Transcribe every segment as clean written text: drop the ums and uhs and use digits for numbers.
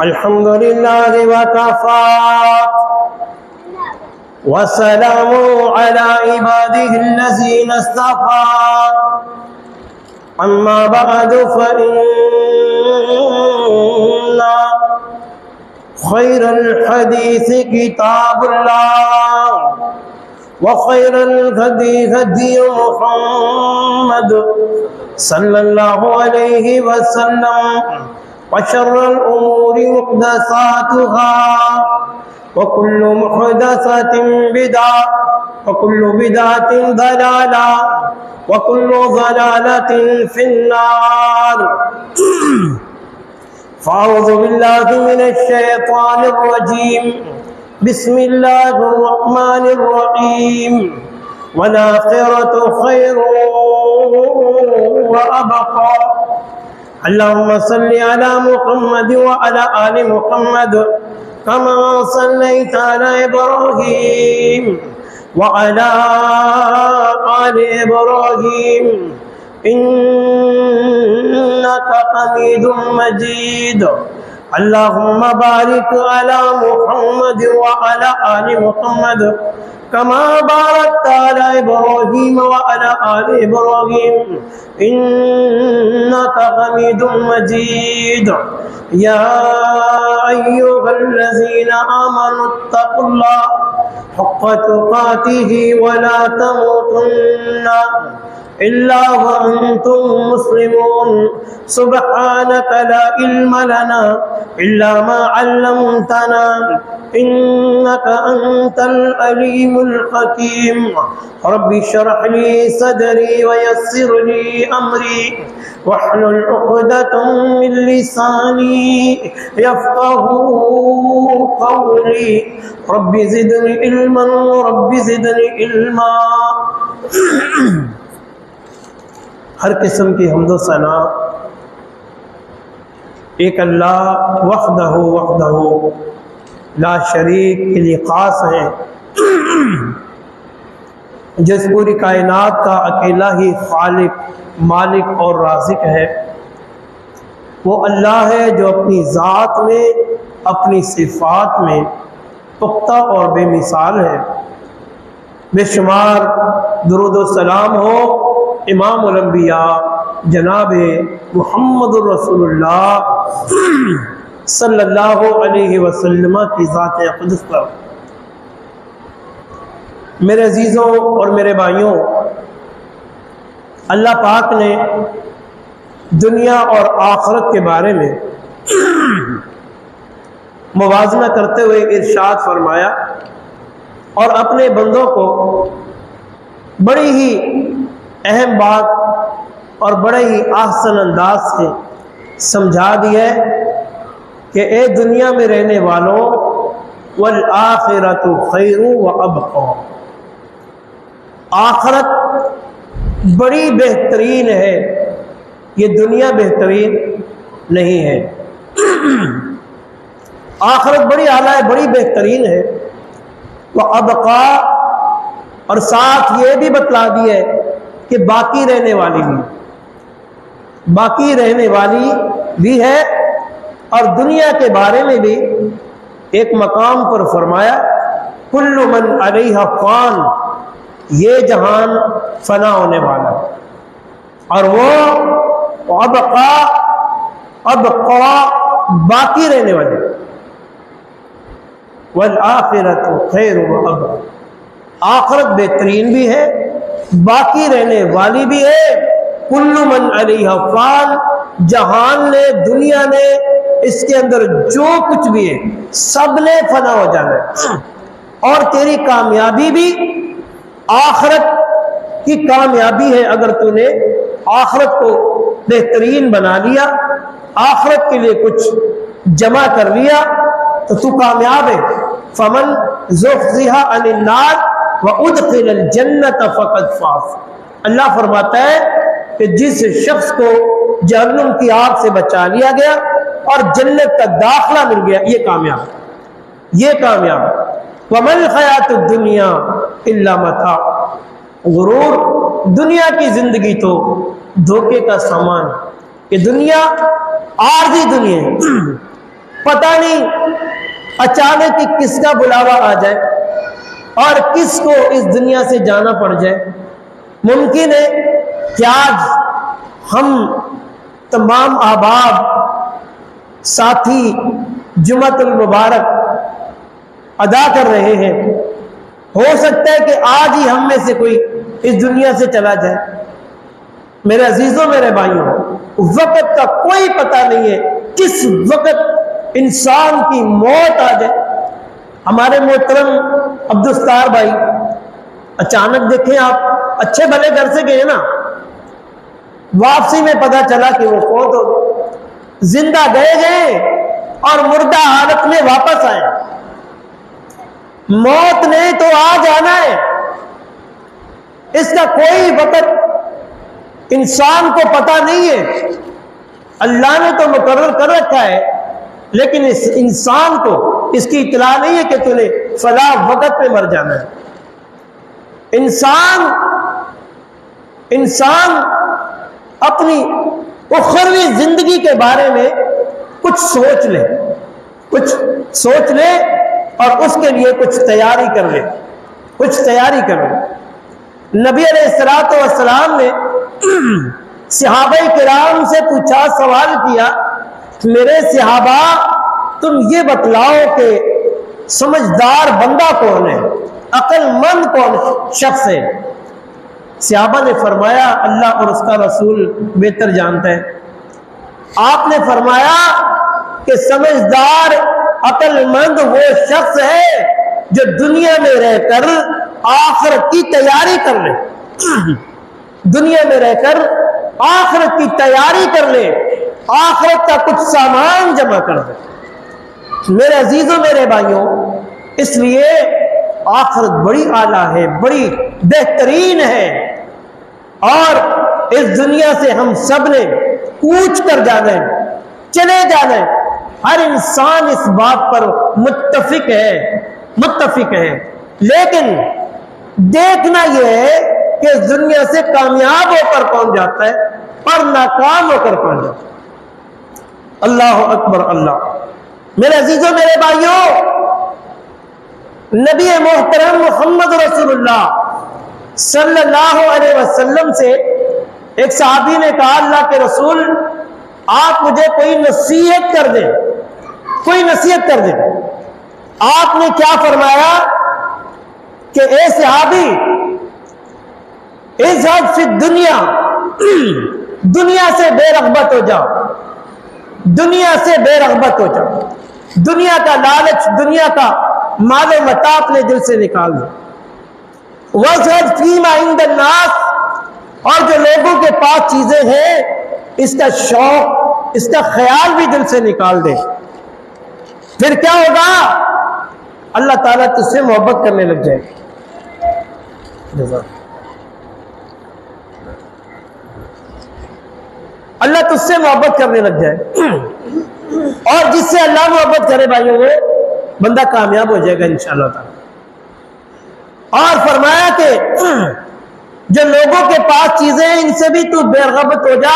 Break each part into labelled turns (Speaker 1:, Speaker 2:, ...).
Speaker 1: अल्हम्दुलिल्लाह वकफ़ा वस्सलामु अला इबादिहिल्लज़ीना इस्तफ़ा अम्मा बअदु फ़इन्ना खैरल हदीस किताबुल्लाह व खैरल हदी हदी मुहम्मद सल्लल्लाहु अलैहि वसल्लम व शर्रल उमूरि मुहदसातुहा व कुल्लु मुहदसतिन बिदअह व कुल्लु बिदअतिन दलाला व कुल्लु दलालतिन फिन्नार। फ़अऊज़ु बिल्लाहि मिनश शैतानिर रजीम। बिस्मिल्लाहिर रहमानिर रहीम। वल आखिरतु खैरुन व अबक़ा। अल्लाहुम्मा सल्लि अला मुहम्मद व अला आलि मुहम्मद कमा सल्लैता अला इब्राहीम व अला आलि इब्राहीम इन्नका हमीदुम मजीद। अल्लाहुम्मा बारिक अला मुहम्मद व अला आलि मुहम्मद कमा बारकता अला इब्राहीम व अला आलि इब्राहीम इन्नका हमीदुम मजीद। या अय्युहल्लज़ीना आमनुत्तक़ुल्लाह हक़्क़ तुक़ातिही व ला तमूतुन्ना इल्ला व अंतुम मुस्लिमून। सुब्हानका ला इल्म लना इल्ला मा अल्लमतना इन्नका अंतल अलीमुल हकीम। रब्बि इश्रह ली सदरी व यस्सिर ली अमरी वहलुल उक़दतम मिन लिसानी यफ़क़हू क़ौली। Rabbi ज़िदनी इल्मन rabbi ज़िदनी इल्मा। हर किस्म की हम्दो सना एक अल्लाह वहदहू वहदहू ला शरीक के लिए ख़ास है, जिस पूरी कायनात का अकेला ही खालिक मालिक और राज़िक है। वो अल्लाह है जो अपनी ज़ात में अपनी सिफ़ात में पुख्ता और बेमिसाल है। बेशुमार दुरूद व सलाम हो इमामुल अंबिया जनाब मुहम्मदुर रसूलुल्लाह सल्लल्लाहु अलैहि वसल्लम की ज़ात अक़दस पर। मेरे अजीज़ों और मेरे भाइयों, अल्लाह पाक ने दुनिया और आखिरत के बारे में मुवाज़ना करते हुए इरशाद फरमाया और अपने बंदों को बड़ी ही अहम बात और बड़े ही आसान अंदाज से समझा दिया है कि ए दुनिया में रहने वालों, वल आखिरतु खैरु व अबक़ा। आखिरत बड़ी बेहतरीन है, ये दुनिया बेहतरीन नहीं है। आखिरत बड़ी आला है, बड़ी बेहतरीन है। वह अबक़ा, और साथ ये भी बतला दिया है कि बाकी रहने वाली भी है। और दुनिया के बारे में भी एक मकाम पर फरमाया कुल्लु मन अलैहा फ़ान, ये जहान फना होने वाला है। और वो अबक़ा बाकी रहने वाले। वल आखिरतु खैरु व अबक़ा, आखिरत बेहतरीन भी है, बाकी रहने वाली भी है। कुल्लु मन अलैहा फ़ान, जहान ने दुनिया ने इसके अंदर जो कुछ भी है सब ने फना हो जाना है। और तेरी कामयाबी भी आखिरत की कामयाबी है। अगर तूने आखिरत को बेहतरीन बना लिया, आखिरत के लिए कुछ जमा कर लिया तो तू कामयाब है। फमन ज़ुहज़िहा अनिन नार व उदखिलल जन्नत फ़क़द फ़ाज़। अल्लाह फरमाता है कि जिस शख्स को जहन्नुम की आग से बचा लिया गया और जन्नत का दाखिला मिल गया, ये कामयाब। वमल हयातुद दुनिया इल्ला मता। गुरूर, दुनिया की जिंदगी तो धोखे का सामान। कि दुनिया आर्जी दुनिया है, पता नहीं अचानक ही किसका बुलावा आ जाए और किसको इस दुनिया से जाना पड़ जाए। मुमकिन है कि आज हम तमाम अहबाब साथी जुम्मतुल मुबारक अदा कर रहे हैं, हो सकता है कि आज ही हम में से कोई इस दुनिया से चला जाए। मेरे अजीजों, मेरे भाइयों, वक्त का कोई पता नहीं है किस वक्त इंसान की मौत आ जाए। हमारे मोहतरम अब्दुस्तार भाई अचानक देखें आप, अच्छे भले घर से गए ना, वापसी में पता चला कि वो फौत हो गए। जिंदा गए और मुर्दा हालत में वापस आए। मौत ने तो आ जाना है, इसका कोई वक्त इंसान को पता नहीं है। अल्लाह ने तो मुकर्रर कर रखा है, लेकिन इस इंसान को इसकी इत्तला नहीं है कि तूने फला वक्त पे मर जाना है। इंसान अपनी उखरवी जिंदगी के बारे में कुछ सोच ले और उसके लिए कुछ तैयारी कर ले। नबी अलैहिस्सलातु वस्सलाम ने सहाबाए किराम से पूछा, सवाल किया, मेरे सहाबा तुम ये बतलाओ कि समझदार बंदा कौन है, अक्लमंद कौन शख्स है। सहाबा ने फरमाया, अल्लाह और उसका रसूल बेहतर जानता है। आपने फरमाया कि समझदार अक्लमंद वो शख्स है जो दुनिया में रहकर आखिरत की तैयारी कर ले। दुनिया में रहकर आखिरत की तैयारी कर ले, आखिरत का कुछ सामान जमा कर दे। मेरे अजीजों, मेरे भाइयों, इसलिए आखिरत बड़ी आला है, बड़ी बेहतरीन है और इस दुनिया से हम सब ने कूच कर जाना है, चले जाना है। हर इंसान इस बात पर मुत्तफिक है। लेकिन देखना यह है कि इस दुनिया से कामयाब होकर कौन जाता है और नाकाम होकर कौन जाता है। अल्लाह अकबर अल्लाह। मेरे अजीजों, मेरे भाइयों, नबी मोहतरम मोहम्मद रसूलुल्लाह सल्लल्लाहु अलैहि वसल्लम से एक सहाबी ने कहा, अल्लाह के रसूल आप मुझे कोई नसीहत कर दें। आपने क्या फरमाया कि ए सहाबी, इज़्हब फी दुनिया, दुनिया से बेरग़बत हो जाओ, दुनिया का लालच, दुनिया का माल मता अपने दिल से निकाल दो। वज़्हब फीमा इंदन्नास, और जो लोगों के पास चीजें हैं इसका शौक, इसका ख्याल भी दिल से निकाल दे। फिर क्या होगा? अल्लाह ताला तुझसे मोहब्बत करने लग जाएगी। अल्लाह तुझसे मोहब्बत करने लग जाए, और जिससे अल्लाह मोहब्बत करे भाइयों, वो बंदा कामयाब हो जाएगा इंशाअल्लाह ताला। और फरमाया कि जो लोगों के पास चीजें हैं इनसे भी तू बेरग़बत हो जा।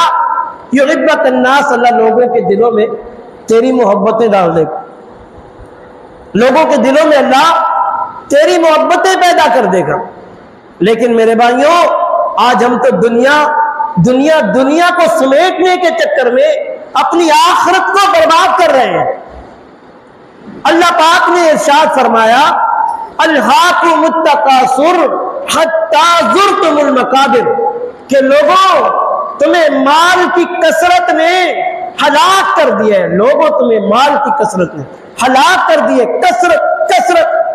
Speaker 1: युहिब्बुक अन्नास, अल्लाह लोगों के दिलों में तेरी मोहब्बतें डाल देगा। लोगों के दिलों में अल्लाह तेरी मोहब्बतें पैदा कर देगा। लेकिन मेरे भाइयों, आज हम तो दुनिया को समेटने के चक्कर में अपनी आखिरत को बर्बाद कर रहे हैं। अल्लाह पाक ने इरशाद फरमाया, अल्हाकुमुत तकासुर हत्ता ज़ुरतुमुल मकाबिर, के लोगों तुम्हें माल की कसरत ने हलाक कर दिया है। लोगों तुम्हें माल की कसरत ने हलाक कर दिए। कसरत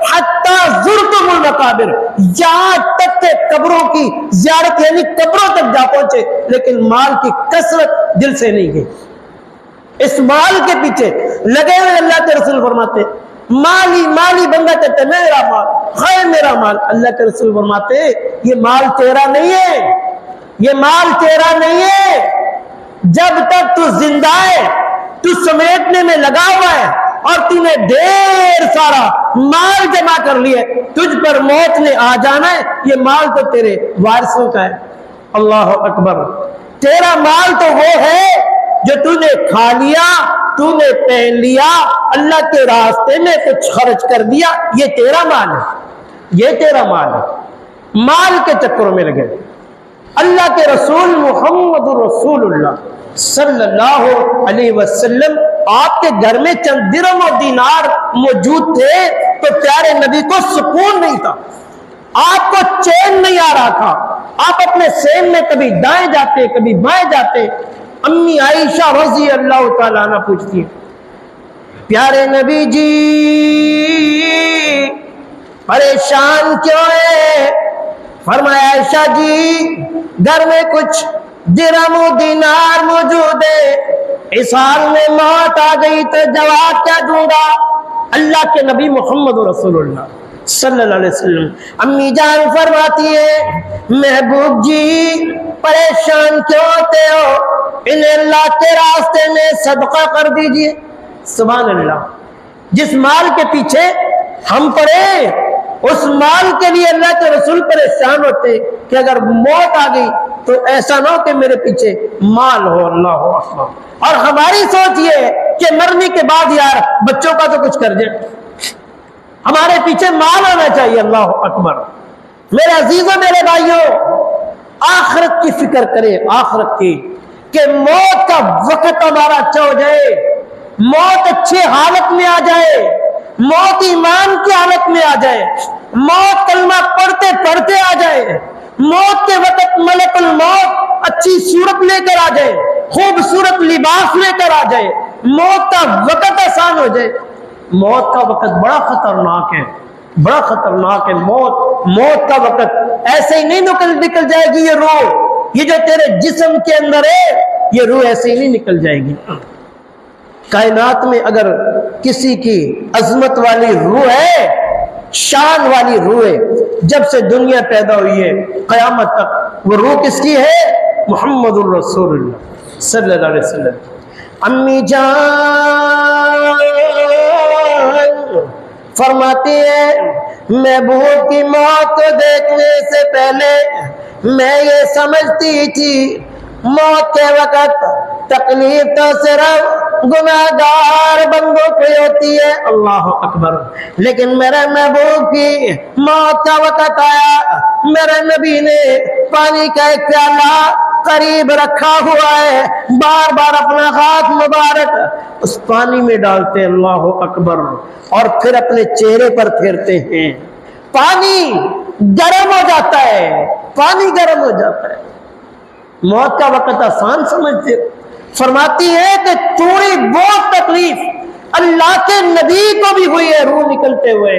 Speaker 1: हत्ता ज़ुरतुमुल मकाबिर, यहां तक के कब्रों की ज़ियारत यानी कब्रों तक जा पहुंचे, लेकिन माल की कसरत दिल से नहीं गई। इस माल के पीछे लगे हुए अल्लाह के रसूल फरमाते, माली बंदा कहते मेरा माल है, मेरा माल। अल्लाह के रसूल फरमाते ये माल तेरा नहीं है, जब तक तू जिंदा है, तू समेटने में लगा हुआ है और तूने ढेर सारा माल जमा कर लिया, तुझ पर मौत ने आ जाना है, ये माल तो तेरे वारिसों का है। अल्लाह अकबर। तेरा माल तो वो है जो तूने खा लिया, तूने पहन लिया, अल्लाह के रास्ते में कुछ खर्च कर दिया, ये तेरा माल है, ये तेरा माल है। माल के चक्करों में लगे। अल्लाह के रसूल मुहम्मदुर रसूलुल्लाह सल्लल्लाहु अलैहि वसल्लम आपके घर में चंद दिरहम और दीनार मौजूद थे तो प्यारे नबी को सुकून नहीं था, आपको चैन नहीं आ रहा था। आप अपने सेम में कभी दाएं जाते, कभी बाएं जाते। अम्मी आयशा रज़ी अल्लाह ताला अन्हा पूछती है, प्यारे नबी जी परेशान क्यों है? फरमाया आयशा जी घर में कुछ दिरहम दीनार मौजूद है, इस हाल में मौत आ गई तो जवाब क्या दूंगा? अल्लाह के नबी मोहम्मद रसूलुल्लाह सल्लल्लाहु अलैहि वसल्लम अम्मी जान फरमाती है, महबूब जी परेशान क्यों होते हो? इन्हें अल्लाह के रास्ते में सदका कर दीजिए। सुभान अल्लाह। जिस माल के पीछे हम पड़े उस माल के लिए अल्लाह के रसूल परेशान होते कि अगर मौत आ गई तो ऐसा ना हो कि मेरे पीछे माल हो। अल्लाह हो अकबर। और हमारी सोच ये है कि मरने के बाद यार बच्चों का तो कुछ कर दे, हमारे पीछे माल होना चाहिए। अल्लाह अकबर। मेरे अजीजों, मेरे भाइयों, आखिरत की फिक्र करें, आखिरत की, कि मौत का वक्त हमारा अच्छा हो जाए, मौत अच्छी हालत में आ जाए, मौत ईमान की हालत में आ जाए, मौत कलमा पढ़ते पढ़ते आ जाए, मौत के वक्त मलकुल मौत अच्छी सूरत लेकर आ जाए, खूबसूरत लिबास लेकर आ जाए, मौत का वक्त आसान हो जाए। मौत का वक्त बड़ा खतरनाक है, बड़ा खतरनाक है। मौत का वक्त ऐसे ही नहीं निकल जाएगी ये रूह, ये जो तेरे जिस्म के अंदर है ये रूह ऐसे ही नहीं निकल जाएगी। कायनात में अगर किसी की अजमत वाली रूह है, शान वाली रूह है, जब से दुनिया पैदा हुई है कयामत तक, वो रूह किसकी है? मुहम्मदुर रसूलुल्लाह सल्लल्लाहु अलैहि वसल्लम। अम्मी जान फरमाती है, महबूब की मौत को देखने से पहले मैं ये समझती थी मौत के वक्त तकलीफ तो सिर्फ गुनाहगार बंदों को होती है। अल्लाह अकबर। लेकिन मेरे महबूब की मौत का वक्त आया, मेरे नबी ने पानी का एक प्याला करीब रखा हुआ है, बार बार अपना हाथ मुबारक उस पानी में डालते, अल्लाह अकबर, और फिर अपने चेहरे पर फेरते हैं। पानी गर्म हो जाता है, पानी गर्म हो जाता है। मौत का वक्त आसान समझते हो? फरमाती है कि थोड़ी बहुत तकलीफ अल्लाह के नबी को भी हुई है रूह निकलते हुए।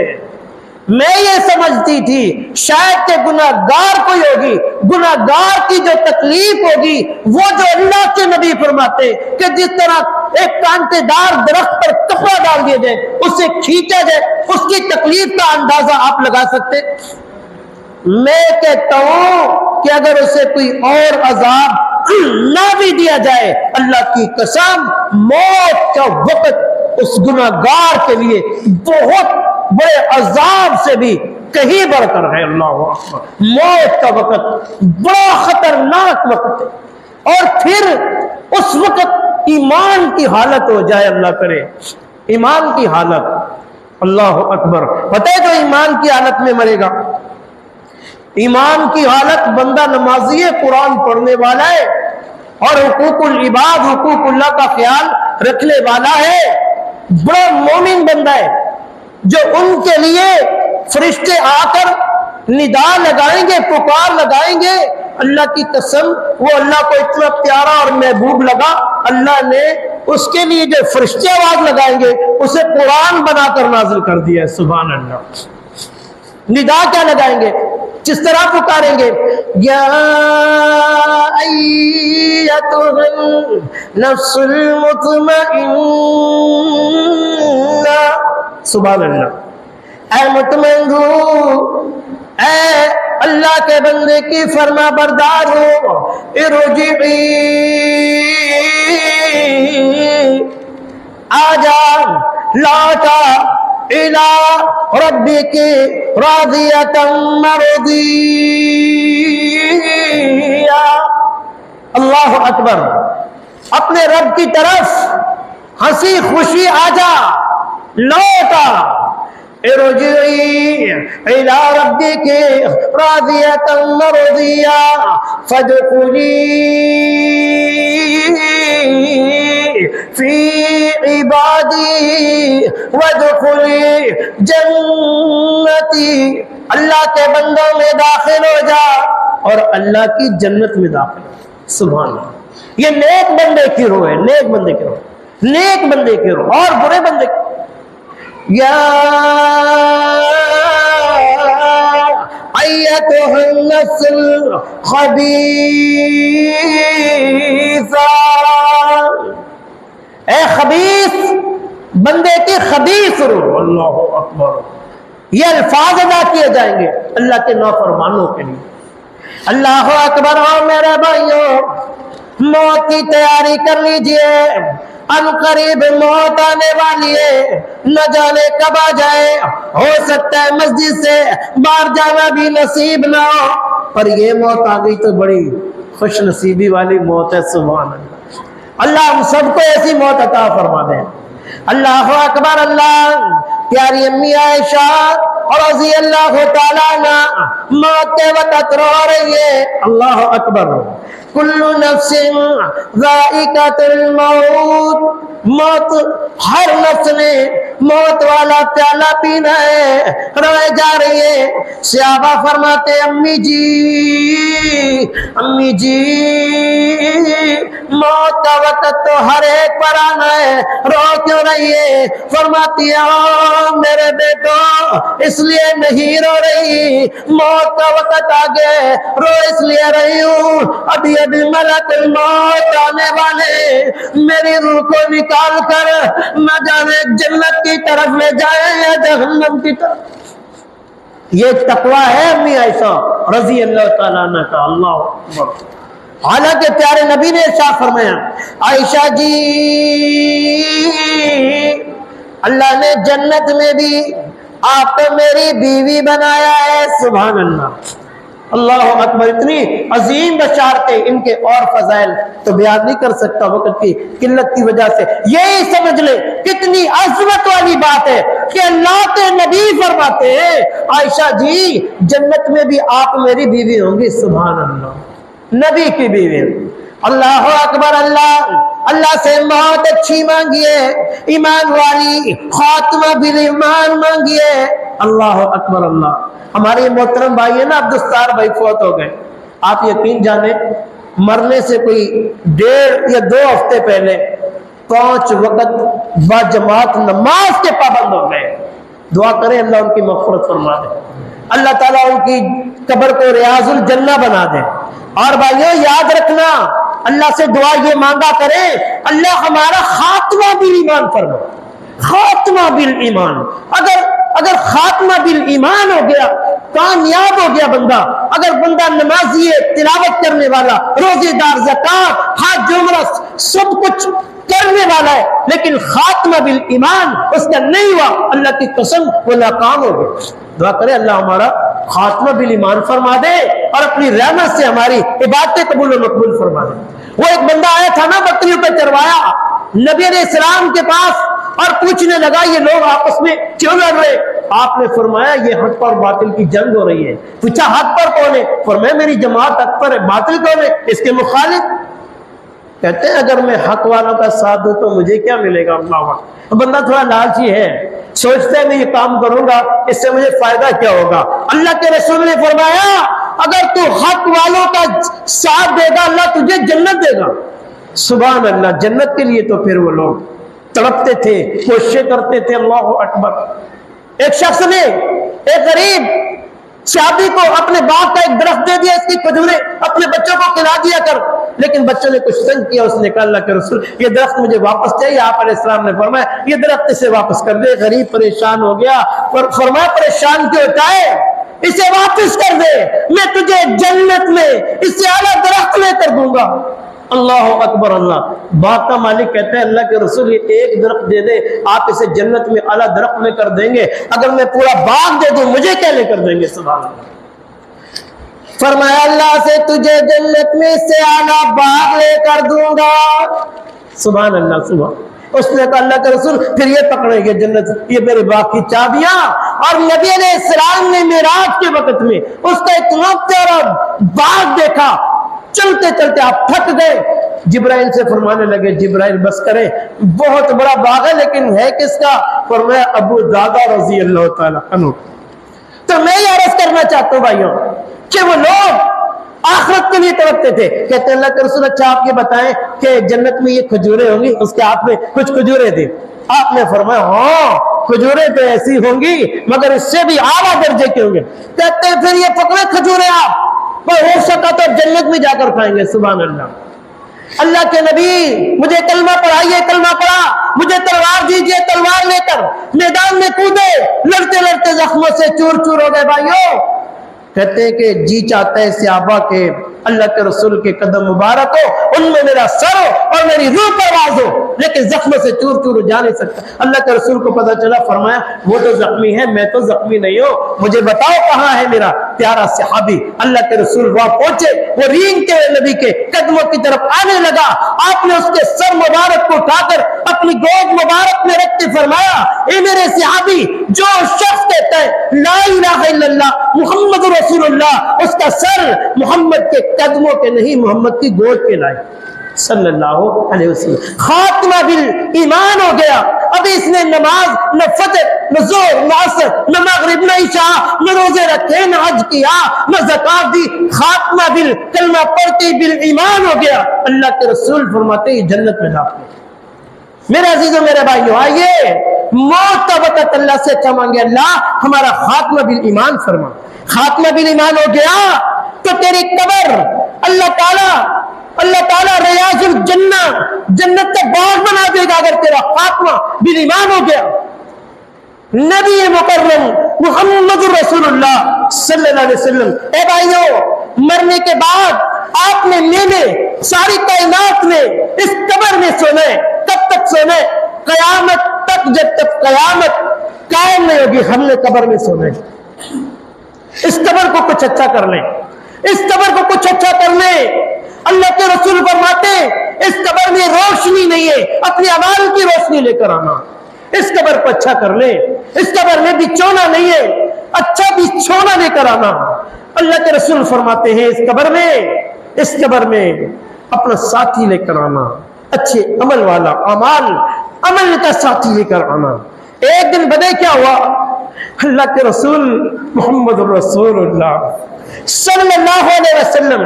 Speaker 1: मैं ये समझती थी शायद के गुनाहगार कोई होगी, गुनाहगार की जो तकलीफ होगी वो जो अल्लाह के नबी फरमाते कि जिस तरह एक कांटेदार दरख्त पर कपड़ा डाल दिया जाए, उसे खींचा जाए, उसकी तकलीफ का अंदाजा आप लगा सकते। मैं कहता हूं कि अगर उसे कोई और अजाब ना भी दिया जाए, अल्लाह की कसम, मौत का वक्त उस गुनाहगार के लिए बहुत बड़े अजाब से भी कहीं बढ़कर है। अल्लाह अकबर। मौत का वक्त बड़ा खतरनाक वक्त है। और फिर उस वक्त ईमान की हालत हो जाए, अल्लाह करे, ईमान की हालत। अल्लाह अकबर। पता है जो ईमान की हालत में मरेगा, ईमान की हालत, बंदा नमाजी है, कुरान पढ़ने वाला है और हुकूकुल इबाद, हुकूकुल्लाह का ख्याल रखने वाला है, बड़ा मोमिन बंदा है, जो उनके लिए फरिश्ते आकर निदा लगाएंगे, पुकार लगाएंगे। अल्लाह की कसम, वो अल्लाह को इतना प्यारा और महबूब लगा, अल्लाह ने उसके लिए जो फरिश्ते आवाज लगाएंगे उसे कुरान बनाकर नाजिल कर दिया है। सुभान अल्लाह। निदा क्या लगाएंगे, किस तरह पुकारेंगे, या अय्यतुहन नफ्सुल मुतमइन्ना। सुभान अल्लाह। ऐ मुतमइन रूह, ऐ अल्लाह के बंदे की फरमा बरदार हो, इरजिई, आजा, लौटा, इला रब्बिकी रादियतम मरदिया। अल्लाह अकबर। अपने रब की तरफ हंसी खुशी आजा, लौटा। इला रब्बिकी राज़ियतन मर्ज़िया फदखुली फी इबादी वदखुली जन्नती। अल्लाह के बंदों में दाखिल हो जा और अल्लाह की जन्नत में दाखिल हो। सुभान अल्लाह। ये नेक बंदे की रूह है, नेक बंदे की रूह, नेक बंदे की रूह। और बुरे बंदे या अय्यतुहन नफ्सुल खबीसा, ए खबीस बंदे की खबीस रूह। अल्लाह अकबर। ये अल्फाज अदा किए जाएंगे अल्लाह के नाफरमानों के लिए। अल्लाह अकबर। और मेरे भाइयों, मौत की तैयारी कर लीजिए, अनकरीब मौत आने वाली है, न जाने कब आ जाए। हो सकता है मस्जिद से बाहर जाना भी नसीब ना हो, पर ये मौत आ गई तो बड़ी खुश नसीबी वाली मौत है। सुभान अल्लाह। अल्लाह हम सबको ऐसी मौत अता फरमा दे। अल्लाह अकबर। अल्लाह प्यारी अम्मी आयशा रज़ी अल्लाह तआला अन्हा मौत के वक़्त रो रही है। अल्लाह अकबर। कुल्लु नफ्सिन ज़ाइक़ातुल मौत, मौत हर नफ्स ने मौत वाला प्याला पीना है, रोए जा रही है। सहाबा फरमाते अम्मी जी, अम्मी जी, मौत का वक़्त तो हर एक पर आना है, रो क्यों रही है? फरमाती है मेरे बेटो इसलिए नहीं रो रही, मौत का वक़्त आ गया, रो इसलिए रही हूँ अभी अभी मलकुल मौत आने वाले मेरी रूह को निकाल कर न जाने जन्नत की तरफ ले जाए या जहन्नम की तरफ। ये तकवा है अम्मी आयशा रज़ी अल्लाह तआला अन्हा का। अल्लाह अकबर। हालांकि प्यारे नबी ने इरशाद फरमाया, आयशा जी अल्लाह ने जन्नत में भी आपको मेरी बीवी बनाया है। सुभान अल्लाह। अल्लाह अकबर। इतनी अजीम बशारतें, इनके और फजाइल तो बयान नहीं कर सकता वक्त की किल्लत की वजह से। यही समझ ले कितनी अजमत वाली बात है कि अल्लाह के नबी फरमाते हैं आयशा जी जन्नत में भी आप मेरी बीवी होंगी। सुभान अल्लाह। नबी की बीवी। अल्लाह अकबर। अल्लाह से मौत अच्छी मांगिए, ईमान वाली, खात्मा बिल ईमान मांगिए। अल्लाह अकबर। अल्लाह। हमारे मोहतरम भाई है ना अब्दुस्तार भाई, फौत हो गए। आप यकीन जाने मरने से कोई 1.5 या 2 हफ्ते पहले 5 वक्त बाजमात नमाज के पाबंद हो गए। दुआ करें अल्लाह उनकी मग़फ़िरत फरमा दे, अल्लाह ताला उनकी कब्र को रियाजुल जन्नह बना दे। और भाइयों याद रखना, अल्लाह से दुआ ये मांगा करें अल्लाह हमारा खात्मा बिल ईमान फरमा, खात्मा बिल ईमान। अगर खात्मा बिल ईमान हो गया, कामयाब हो गया बंदा। अगर बंदा नमाजी है, तिलावत करने वाला, रोजेदार, ज़कात, हज, उम्रा सब कुछ करने वाला है, लेकिन खात्मा बिल ईमान उसका नहीं हुआ, अल्लाह की कसम वो नाकाम हो गया। दुआ करे अल्लाह हमारा खात्मा बिल ईमान फरमा दे और अपनी रहमत से हमारी इबादतें कबूल और मकबूल फरमा दे। वो एक बंदा आया था ना बकरियों पे चरवाया नबी अलैहिस्सलाम के पास और पूछने लगा ये लोग आपस में क्यों लड़ रहे? आपने फरमाया ये हक और बातिल की जंग हो रही है। पूछा हक पर कौन है? फरमाया मेरी जमात हक पर है। बातिल कौन है? इसके मुखालिफ। कहते हैं अगर मैं हक वालों का साथ दूं तो मुझे क्या मिलेगा? अल्लाह। बंदा थोड़ा लालची है, सोचता है मैं ये काम करूंगा इससे मुझे फायदा क्या होगा। अल्लाह के रसूल ने फरमाया अगर तू हक वालों का साथ देगा अल्लाह तुझे जन्नत देगा। सुभान अल्लाह। जन्नत के लिए तो फिर वो लोग तड़पते थे, कोशिशें करते थे। अल्लाह अकबर। एक शख्स ने एक गरीब शादी को अपने बाप का एक दरख्त दे दिया, इसकी खजूरें अपने बच्चों को खिला दिया कर, लेकिन बच्चों ने कुछ तंग किया। उसने कहा अल्लाह के रसूल ये दरख्त मुझे वापस चाहिए। आप अलैहिस्सलाम ने फरमाया ये दरख्त इसे वापस कर दे। गरीब परेशान हो गया, पर फरमाया परेशान क्यों होता है, इसे वापस कर दे, मैं तुझे जन्नत में इससे आला दरख्त लेकर दूंगा। अल्लाह अकबर। अल्लाह। बाग का मालिक कहते हैं अल्लाह के रसूल ये एक दरख्त दे दे, आप इसे जन्नत में आला दरख्त में कर देंगे। अगर मैं पूरा बाग दे दूं मुझे क्या लेकर देंगे? सुभान अल्लाह। फरमाया अल्लाह से तुझे जन्नत में से आला बाग लेकर दूंगा। सुभान अल्लाह, सुभान। उसने कहा अल्लाह के रसूल फिर ये पकड़ेंगे जन्नत, ये मेरे बाग की चाबियां। और नबी अलैहिस्सलाम ने मेराज के वक्त में उसका इतना प्यारा बाग देखा, चलते चलते आप थक गए। जिब्राइल से फरमाने लगे जिब्राइल बस करे, बहुत बड़ा बाग है लेकिन है किसका? फरमाया अबू दादा रजी अल्लाह ताला अन्हु। तो मैं ये अर्ज करना चाहता हूं भाइयों कि वो लोग आखिरत के लिए तड़पते थे। कहते अल्लाह के रसूल अच्छा आप ये बताएं कि जन्नत में ये खजूरें होंगी, उसके हाथ में कुछ खजूरें थी। आपने फरमाया हाँ खजूरें तो ऐसी होंगी मगर इससे भी आला दर्जे के होंगे। कहते फिर ये पकड़े खजूरें आप, हो सका तो जन्नत में जाकर खाएंगे। सुभान अल्लाह। अल्लाह के नबी मुझे कलमा पढ़ाइए, कलमा पढ़ा, मुझे तलवार दीजिए, तलवार लेकर मैदान में कूदे, लड़ते लड़ते जख्मों से चूर चूर हो गए। भाइयों कहते हैं कि जी चाहता है सहाबा के अल्लाह के रसूल के कदम मुबारक हो, उनमें मेरा सर हो और मेरी रूह परवाज हो, लेकिन जख्म से चूर चूर जा नहीं सकता। अल्लाह के रसूल को पता चला, फरमाया वो तो जख्मी है, मैं तो जख्मी नहीं हूं, मुझे बताओ कहां है मेरा प्यारा सहाबी। अल्लाह के रसूल वहां पहुंचे, वो रेंगते हुए नबी के कदमों की तरफ आने लगा। आपने उसके सर मुबारक को उठाकर अपनी गोद मुबारक में रखते फरमाया, ए मेरे सहाबी, जो शख्स कहता है ला इलाहा इल्लल्लाह मुहम्मद रसूलुल्लाह, उसका सर मोहम्मद के कदमों के नहीं मोहम्मद की गोद के लाए सल्लल्लाहु अलैहि वसल्लम। खात्मा बिल ईमान हो गया। अभी इसने नमाज न फजर न जोर न असर न मगरिब न इशा न रोजे रखे न हज किया न ज़कात दी, खात्मा बिल कलमा पढ़ते बिल ईमान हो गया। अल्लाह के रसूल फरमाते हैं जन्नत में दाखिल। मेरे अजीजों मेरे भाइयों आइए मौत का वक़्त अल्लाह से अच्छा मांगे, अल्लाह हमारा खात्मा बिल ईमान फरमा। खात्मा बिल ईमान हो गया तो तेरी कब्र अल्लाह ताला रियाजुल जन्ना, जन्नत का बाग बना देगा अगर तेरा खात्मा बिल ईमान हो गया। नबी मुकर्रम मुहम्मद रसूलुल्लाह सल्लल्लाहु अलैहि वसल्लम, ए भाइयों मरने के बाद आपने मैंने सारी कायनात ने इस कब्र में सोना है। कब तक सोना है? कयामत तक, जब तक कयामत कायम नहीं होगी हमने कब्र में सोना है। इस कब्र को कुछ अच्छा कर ले, इस कब्र को कुछ अच्छा कर ले। अल्लाह के रसूल फरमाते इस कब्र में रोशनी नहीं है, अपने अमाल की रोशनी लेकर आना। इस कब्र को अच्छा कर ले, इस कब्र में बिछोना नहीं है, अच्छा बिछोना लेकर आना। अल्लाह के रसूल फरमाते हैं इस कब्र में अपना साथी लेकर आना, अच्छे अमल वाला, अमल का साथी लेकर आना। एक दिन बदे क्या हुआ, अल्लाह के रसूल मोहम्मद रसूलुल्लाह सल्लल्लाहु अलैहि वसल्लम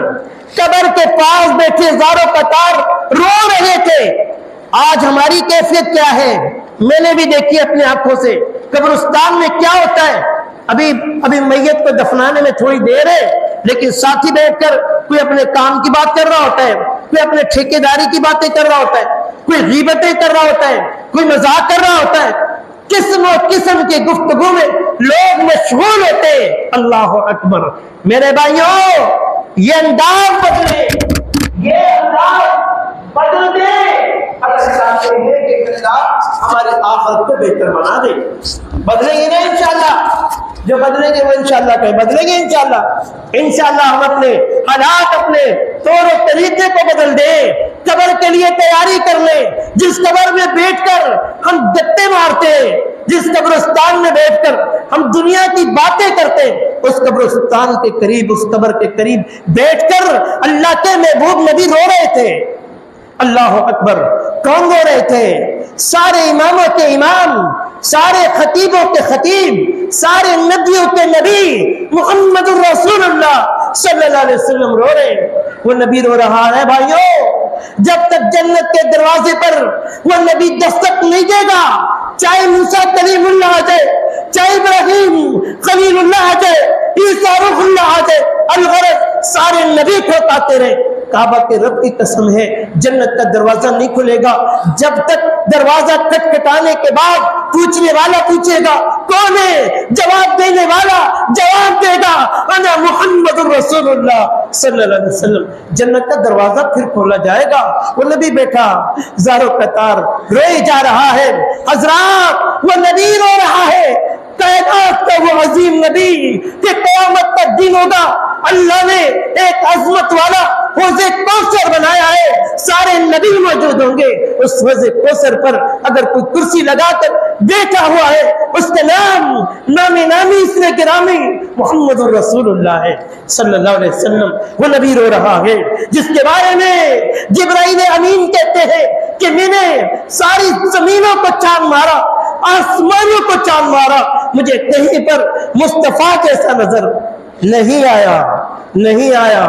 Speaker 1: कब्र के पास बैठे ज़ारो कतार रो रहे थे। आज हमारी कैफियत क्या है मैंने भी देखी अपनी आंखों से। कब्रिस्तान में क्या होता है, अभी मैयत को दफनाने में थोड़ी देर है, लेकिन साथी बैठकर कोई अपने काम की बात कर रहा होता है, कोई अपने ठेकेदारी की बातें कर रहा होता है, कोई गीबतें कर रहा होता है, कोई मजाक कर रहा होता है। किस्म के गुफ्तगू में लोग मशगूल होते हैं। अल्लाह अकबर। मेरे भाइयों ये अंदाज बदले, ये अंदाज बदल दे अगर चाहते हैं कि अल्लाह हमारे आखिरत को बेहतर बना दे। बदलेंगे ना इंशाअल्लाह, जो बदलेंगे वो इंशाअल्लाह कहीं बदलेंगे। इंशाअल्लाह हम अपने हालात, अपने तौर और तरीके को बदल दें। कब्र के लिए तैयारी कर ले। जिस कब्र में बैठकर हम गत्ते मारते हैं, जिस कब्रिस्तान में बैठकर हम दुनिया की बातें करते हैं, उस कब्रिस्तान के करीब, उस कब्र के करीब बैठकर अल्लाह के महबूब नबी रो रहे थे। अल्लाह अकबर। कौन रो रहे थे? सारे इमामों के इमाम, सारे खतीबों के खतीब, सारे नबियों के नबी मुहम्मद रसूलुल्लाह सल्लल्लाहु अलैहि वसल्लम रो रहे। वो नबी रो रहा है। भाइयों जब तक जन्नत के दरवाजे पर वो नबी दस्तक नहीं देगा, चाहे मूसा कलीमुल्लाह आ जाए, चाहे इब्राहिम खलीलुल्लाह आ जाए, ईसा रूहुल्लाह आ जाए, अलगरज सारे नबी खोताते रहे। काबा के रब की कसम है जन्नत का दरवाजा नहीं खुलेगा जब तक दरवाजा खटखटाने के बाद पूछने वाला पूछेगा कौन है, जवाब देने वाला जवाब देगा अना मुहम्मद रसूलुल्लाह सल्लल्लाहु अलैहि वसल्लम। जन्नत का दरवाजा फिर खोला जाएगा। वो नबी बैठा ज़ारो कतार रोए जा रहा है। हजरात वो नबी रो रहा है। कायनात का वो अजीम नबी कि क़यामत का दिन होगा, अल्लाह ने एक अजमत वाला हौज़े कौसर बनाया है, सारे नबी मौजूद होंगे। उस हौज़े कौसर पर अगर कोई कुर्सी लगाकर बैठा हुआ है, उसका नामी इसने गिरामी मोहम्मद रसूलुल्लाह है सल्लल्लाहु अलैहि वसल्लम। वो नबी रो रहा है जिसके बारे में जिब्राइल अमीन कहते हैं कि मैंने सारी जमीनों को चांद मारा, आसमानों को चांद मारा, मुझे कहीं पर मुस्तफा जैसा नजर नहीं आया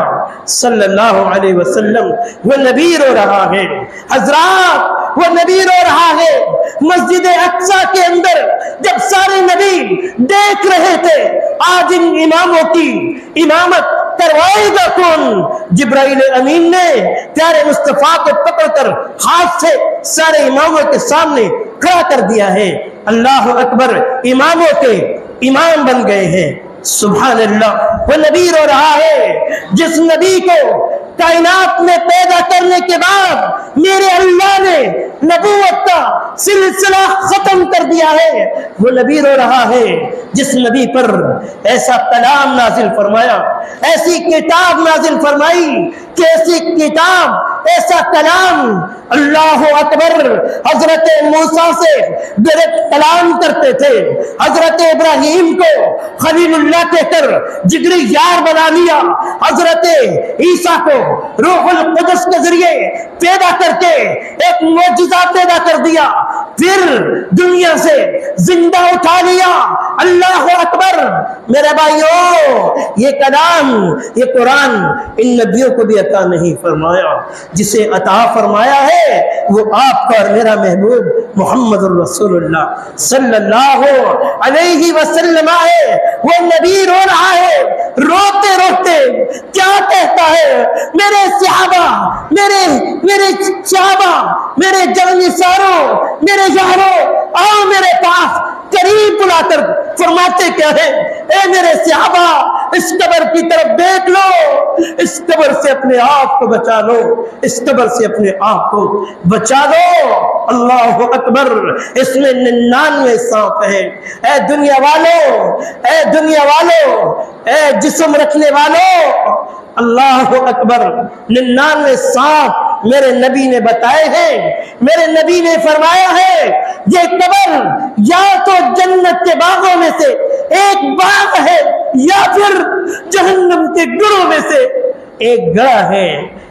Speaker 1: सल्लल्लाहु अलैहि वसल्लम। वो नबी रो रहा है हजरात, वो नबी रो रहा है। मस्जिद अक्सा के अंदर जब सारे नबी देख रहे थे आज इन इमामों की इमामत करवाएगा कौन, जिब्राइल अमीन ने प्यारे मुस्तफा को पकड़कर हाथ से सारे इमामों के सामने खड़ा कर दिया है। अल्लाह अकबर, इमामों के इमाम बन गए हैं। सुभान अल्लाह। वो नबी रो रहा है जिस नबी को कायनात में पैदा करने के बाद मेरे अल्लाह ने नबूवत का सिलसिला खत्म कर दिया है। वो नबी रो रहा है जिस नबी पर ऐसा कलाम नाजिल फरमाया, ऐसी किताब नाजिल फरमाई कि ऐसी किताब, ऐसा कलाम, अल्लाह अकबर, हजरत मूसा से डायरेक्ट कलाम करते थे, हजरत इब्राहिम को खलीलुल्लाह कहकर जिगरी यार बना लिया, हजरत ईसा को रूहुल कुदस के जरिए पैदा करके एक मौजूदा पैदा कर दिया, फिर दुनिया से जिंदा उठा लिया। अल्लाह अकबर। मेरे भाइयों, ये कलाम, ये कुरान इन नबियों को भी अता नहीं फरमाया, जिसे अता फरमाया है वो आपका और मेरा महबूब मोहम्मद रसूलुल्लाह सल्लल्लाहु अलैहि वसल्लम है। वो नबी रो रहा है, रोते रोते क्या कहता है, मेरे सहाबा, मेरे सहाबा, मेरे जलनिसारों, मेरे यारों, आओ मेरे पास, करीब बुलाकर फरमाते क्या है, ए मेरे सहाबा, इस कब्र की तरफ देख लो, इस कब्र से अपने आप को बचा लो, इस कब्र से अपने आप को बचा लो। अल्लाह अकबर। इसमें 99 सांप है। ए दुनिया वालों, ए दुनिया वालों, ए जिस्म रखने वालों, अल्लाह अकबर, 99 सांप मेरे नबी ने बताए हैं। मेरे नबी ने फरमाया है ये कब्र या तो जन्नत के बागों में से एक बाग है या फिर जहन्नम के गढ़ों में से एक गढ़ा है।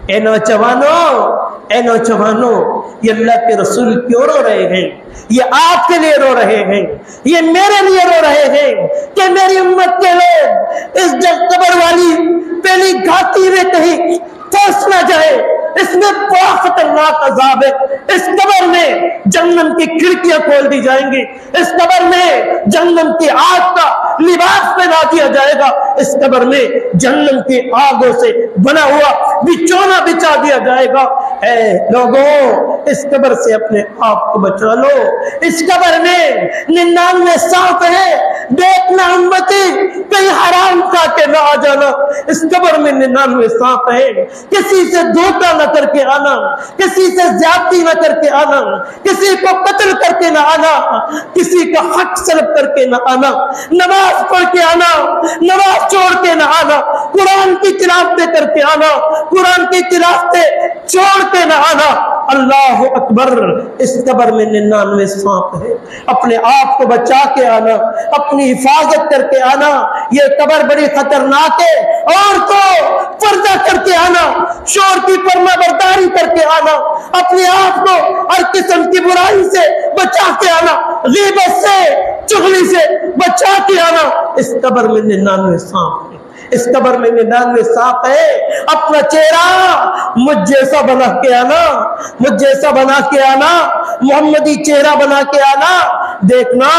Speaker 1: ए नौजवानों, ये अल्लाह के रसूल क्यों रो रहे हैं? ये आपके लिए रो रहे हैं, ये मेरे लिए रो रहे हैं कि मेरी उम्मत के लोग इस कब्र वाली पहली घाटी में कहीं फंस ना जाए। इसमें बहुत खतरनाक अजाब है। इस कब्र में जहन्नम की खिड़कियां खोल दी जाएंगी, इस कब्र में जहन्नम की आग का लिबास पहना दिया जाएगा, इस कब्र में जहन्नम की आगों से बना हुआ बिछौना बिछा दिया जाएगा। ऐ लोगों, इस कब्र से अपने आप को बचा लो। इस कब्र में 99 सांप है। देखना उम्मती, कहीं हराम खा के ना आ जाना। इस कब्र में 99 सांप है। किसी से धोखा न करके आना, किसी से ज्यादती न करके आना, किसी को कत्ल करके ना आना, किसी का हक सल्ब करके ना आना, नमाज पढ़ के आना, नमाज छोड़ के ना आना, कुरान की तिलावतें करके आना, कुरान की तिलावतें छोड़ के ना आना। अल्लाह अकबर। इस कब्र में 99 सांप है। अपने आप को बचा के आना, अपनी हिफाजत करके आना। ये कब्र बड़ी खतरनाक है। और तो पर्दा करके आना, शोर की फरमाबरदारी करके आना, अपने आप को हर किस्म की बुराई से बचा के आना, गीबत से, चुगली से बचा के आना। इस कब्र में 99 सांप है। इस कब्र में 99 सांप है। अपना चेहरा मुझ जैसा बना के आना, मुझ जैसा बना के आना, मोहम्मदी चेहरा बना के आना। देखना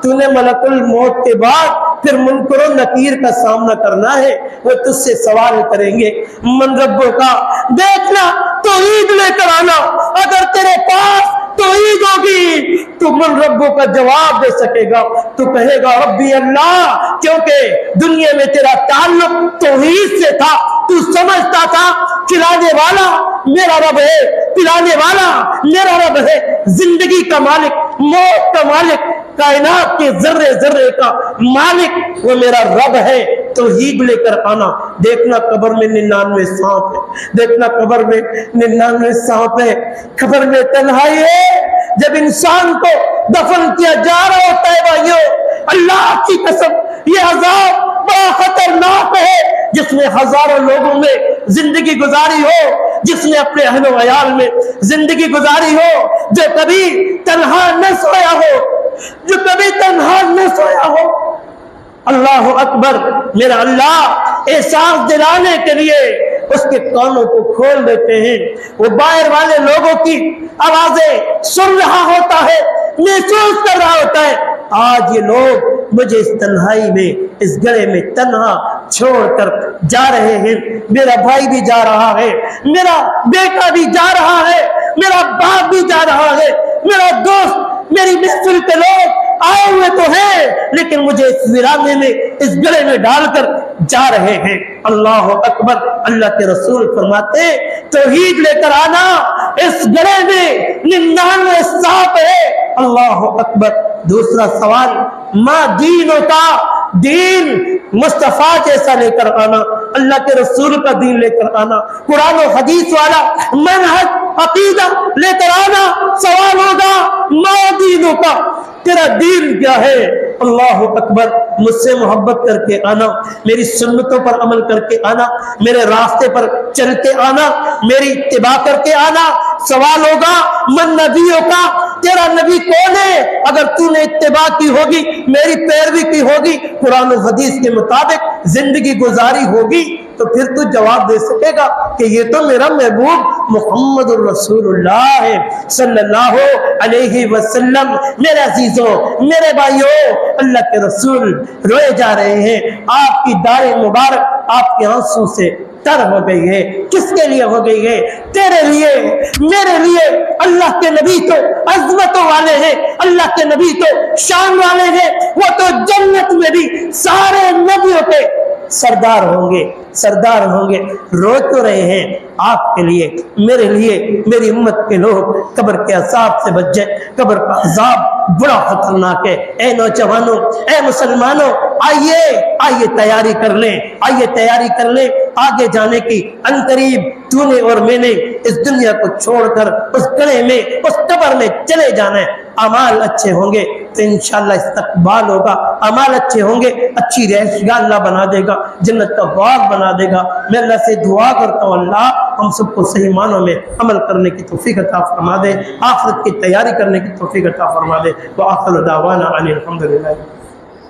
Speaker 1: तूने मलकुल मौत के बाद फिर मुनकर और नकीर का सामना करना है। वो तुझसे सवाल करेंगे मन रब्बों का। देखना तौहीद लेकर आना। अगर तेरे पास तौहीद होगी तो मन रब्बों का जवाब दे सकेगा। तू कहेगा रब्बी अल्लाह, क्योंकि दुनिया में तेरा ताल्लुक तौहीद से था। तू समझता था खिलाने वाला मेरा रब है, पिलाने वाला मेरा रब है, जिंदगी का मालिक, मौत का मालिक कायनात के जर्रे जर्रे का मालिक वो मेरा रब है। तौहीद लेकर आना। देखना कब्र में 99 सांप है, देखना कब्र में 99 सांप है, कब्र में तन्हाई है। जब इंसान को दफन किया जा रहा होता है भाइयों, अल्लाह की कसम ये अजाब बड़ा खतरनाक है, जिसने हजारों लोगों में जिंदगी गुजारी हो, जिसने अपने अहलो अयाल में जिंदगी गुजारी हो, जो कभी तन्हा न सोया हो, जो कभी तन्हा न सोया हो। अल्लाह अकबर। मेरा अल्लाह एहसास दिलाने के लिए उसके कानों को खोल देते हैं, वो बाहर वाले लोगों की आवाजें सुन रहा होता है, महसूस कर रहा होता है। आज ये लोग मुझे इस तन्हाई में, इस गले में तन्हा छोड़कर जा रहे हैं। मेरा भाई भी जा रहा है, मेरा बेटा भी जा रहा है, मेरा बाप भी जा रहा है, मेरा दोस्त, मेरी महफिल के लोग आए हुए तो हैं, लेकिन मुझे इस वीराने में, इस गले में डालकर जा रहे हैं। अल्लाह अकबर। अल्लाह के रसूल फरमाते तौहीद लेकर आना, इस गले में 99 सांप है। अल्लाह अकबर। दूसरा सवाल, माँ दीनों का, दीन मुस्तफा जैसा लेकर आना, अल्लाह के रसूल का दीन लेकर आना, कुरान और हदीस वाला मनहज अकीदा लेकर आना। सवाल होगा माँ दीनों का, तेरा दीन क्या है? अल्लाह अकबर। मुझसे मोहब्बत करके आना, मेरी सुन्नतों पर अमल करके आना, मेरे रास्ते पर चल के आना, मेरी इत्तिबा करके आना। सवाल होगा मन नबियों का, तेरा नबी कौन है? अगर तूने इत्तिबा की होगी, मेरी पैरवी की होगी, कुरान और हदीस के मुताबिक जिंदगी गुजारी होगी, तो फिर तू जवाब दे सकेगा कि ये तो मेरा महबूब मुहम्मदुर रसूलुल्लाह है सल्लल्लाहु अलैहि वसल्लम। मेरे अजीजों, मेरे भाइयों, अल्लाह के रसूल रोए जा रहे हैं, आपकी दाढ़ी मुबारक आपके आंसू से तर हो गई है। किसके लिए हो गई है? तेरे लिए, मेरे लिए। अल्लाह के नबी तो अज़मतों वाले हैं, अल्लाह के नबी तो शान वाले हैं, वो तो जन्नत में भी सारे नबियों के सरदार होंगे, सरदार होंगे। रो क्यों रहे हैं? आपके लिए, मेरे लिए, मेरी उम्मत के लोग कब्र के अज़ाब से बच जाए। कब्र का अज़ाब बड़ा खतरनाक है। ए नौजवानों, ए मुसलमानों, आइए आइए तैयारी कर लें, आइए तैयारी कर लें आगे जाने की। अनकरीब तूने और मैंने इस दुनिया को छोड़कर उस गड्ढे में, उस कब्र में चले जाना है। अमाल अच्छे होंगे तो इंशाअल्लाह इस्तक़बाल होगा, अमाल अच्छे होंगे, अच्छी रहशगाह अल्लाह बना देगा, जन्नत का बाग बना देगा। मैं अल्लाह से दुआ करता हूँ, अल्लाह हम सबको सही मानों में अमल करने की तौफीक अता फरमा दे, आखिरत की तैयारी करने की तौफीक अता फरमा दे। व आखिर दावाना अनिल हम्दुलिल्लाह।